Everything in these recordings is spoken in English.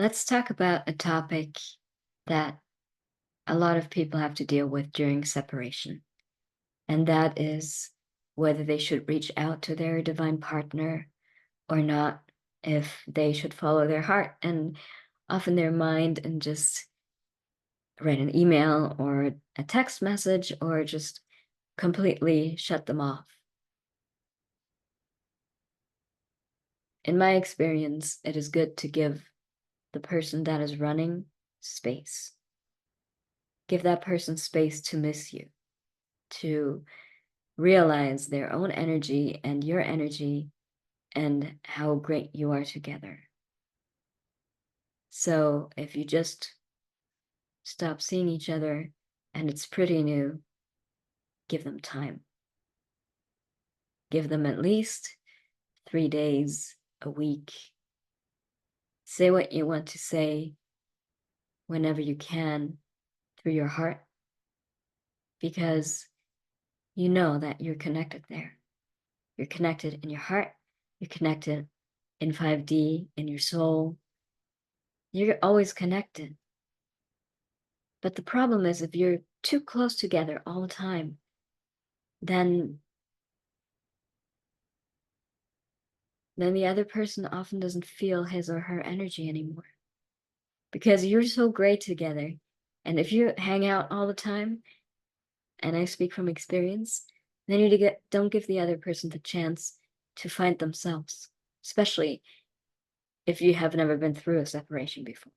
Let's talk about a topic that a lot of people have to deal with during separation, and that is whether they should reach out to their divine partner or not, if they should follow their heart and often their mind and just write an email or a text message or just completely shut them off. In my experience, it is good to give the person that is running space. Give that person space to miss you, to realize their own energy and your energy and how great you are together. So if you just stop seeing each other and it's pretty new, give them time. Give them at least 3 days, a week. Say what you want to say whenever you can through your heart, because you know that you're connected there. You're connected in your heart. You're connected in 5D, in your soul. You're always connected. But the problem is if you're too close together all the time, then the other person often doesn't feel his or her energy anymore. Because you're so great together. And if you hang out all the time, and I speak from experience, then don't give the other person the chance to find themselves, especially if you have never been through a separation before.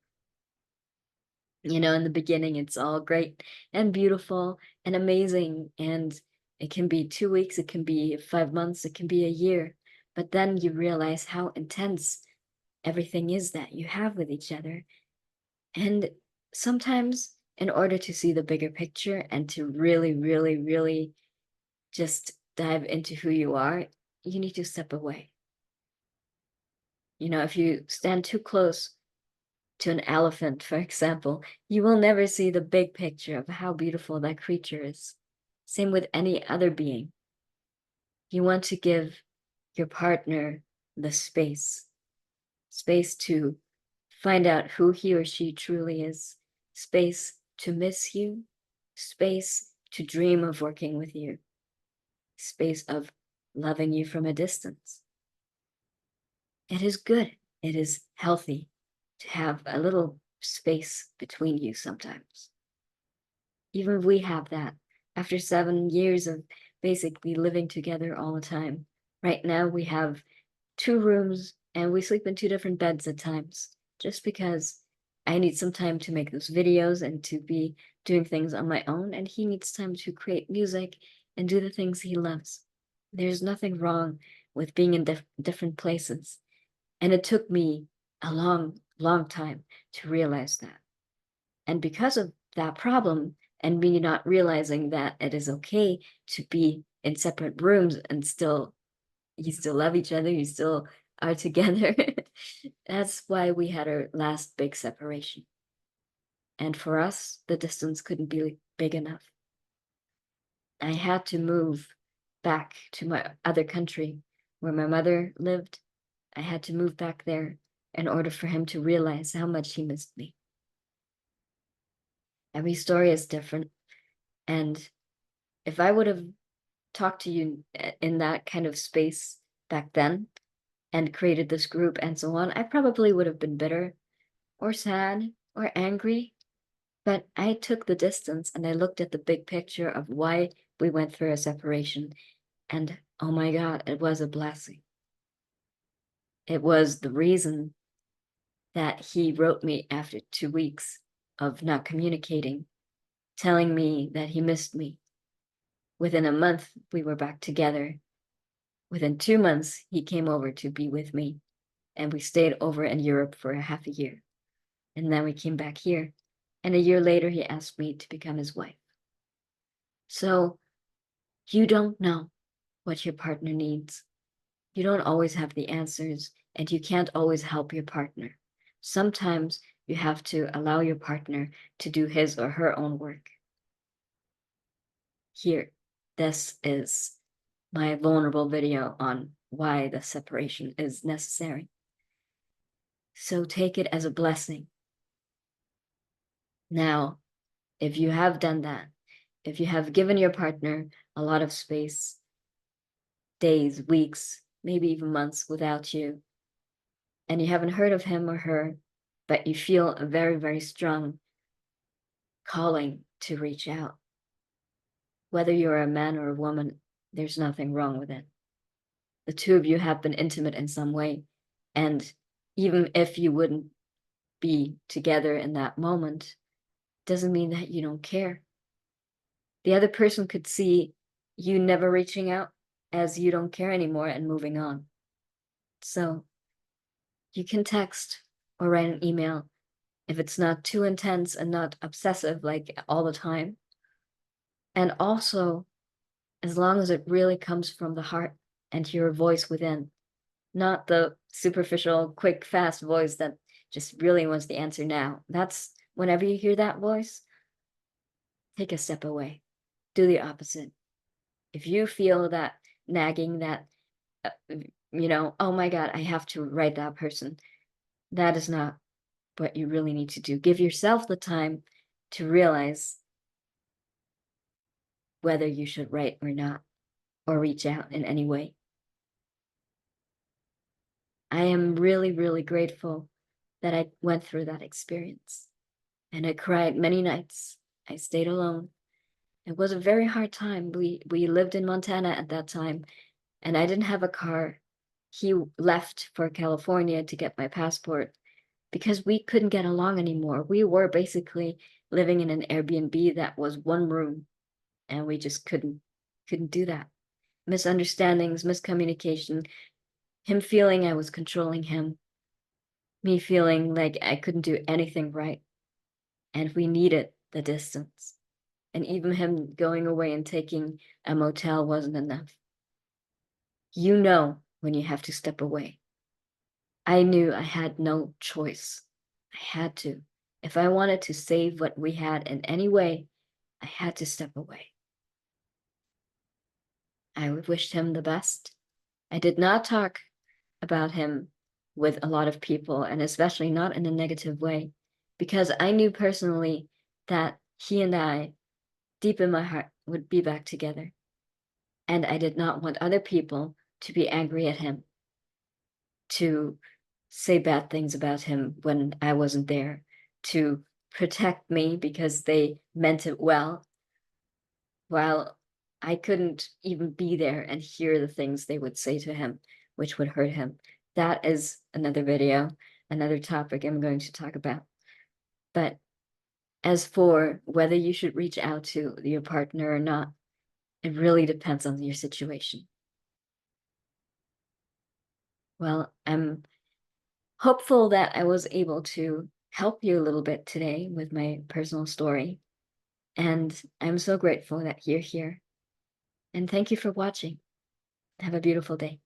You know, in the beginning, it's all great and beautiful and amazing. And it can be 2 weeks, it can be 5 months, it can be a year. But then you realize how intense everything is that you have with each other. And sometimes, in order to see the bigger picture and to really, really, really just dive into who you are, you need to step away. You know, if you stand too close to an elephant, for example, you will never see the big picture of how beautiful that creature is. Same with any other being. You want to give your partner the space to find out who he or she truly is, space to miss you, space to dream of working with you, space of loving you from a distance. It is good. It is healthy to have a little space between you sometimes. Even we have that after 7 years of basically living together all the time. Right now, we have 2 rooms and we sleep in 2 different beds at times, just because I need some time to make those videos and to be doing things on my own, and he needs time to create music and do the things he loves. There's nothing wrong with being in different places. And it took me a long, long time to realize that. And because of that problem, and me not realizing that it is okay to be in separate rooms and you still love each other, you still are together. That's why we had our last big separation. And for us, the distance couldn't be big enough. I had to move back to my other country where my mother lived. I had to move back there in order for him to realize how much he missed me. Every story is different. And if I would have talked to you in that kind of space back then and created this group and so on, I probably would have been bitter or sad or angry. But I took the distance and I looked at the big picture of why we went through a separation. And oh my God, it was a blessing. It was the reason that he wrote me after 2 weeks of not communicating, telling me that he missed me. Within a month, we were back together. Within 2 months, he came over to be with me, and we stayed over in Europe for a half a year. And then we came back here. And a year later, he asked me to become his wife. So you don't know what your partner needs. You don't always have the answers, and you can't always help your partner. Sometimes you have to allow your partner to do his or her own work. Here, this is my vulnerable video on why the separation is necessary. So take it as a blessing. Now, if you have done that, if you have given your partner a lot of space, days, weeks, maybe even months without you, and you haven't heard of him or her, but you feel a very, very strong calling to reach out, whether you're a man or a woman, there's nothing wrong with it. The two of you have been intimate in some way. And even if you wouldn't be together in that moment, doesn't mean that you don't care. The other person could see you never reaching out as you don't care anymore and moving on. So you can text or write an email if it's not too intense and not obsessive like all the time. And also, as long as it really comes from the heart and your voice within, not the superficial, quick, fast voice that just really wants the answer now. That's whenever you hear that voice, take a step away. Do the opposite. If you feel that nagging, that, uh, oh my God, I have to write that person, that is not what you really need to do. Give yourself the time to realize whether you should write or not, or reach out in any way. I am really, really grateful that I went through that experience. And I cried many nights. I stayed alone. It was a very hard time. We lived in Montana at that time, and I didn't have a car. He left for California to get my passport because we couldn't get along anymore. We were basically living in an Airbnb that was one room, and we just couldn't do that. Misunderstandings, miscommunication, him feeling I was controlling him, me feeling like I couldn't do anything right, and we needed the distance. And even him going away and taking a motel wasn't enough. You know when you have to step away. I knew I had no choice. I had to. If I wanted to save what we had in any way, I had to step away. I wished him the best. I did not talk about him with a lot of people, and especially not in a negative way, because I knew personally that he and I, deep in my heart, would be back together. And I did not want other people to be angry at him, to say bad things about him when I wasn't there, to protect me because they meant it well, while I couldn't even be there and hear the things they would say to him, which would hurt him. That is another video, another topic I'm going to talk about. But as for whether you should reach out to your partner or not, it really depends on your situation. Well, I'm hopeful that I was able to help you a little bit today with my personal story. And I'm so grateful that you're here. And thank you for watching. Have a beautiful day.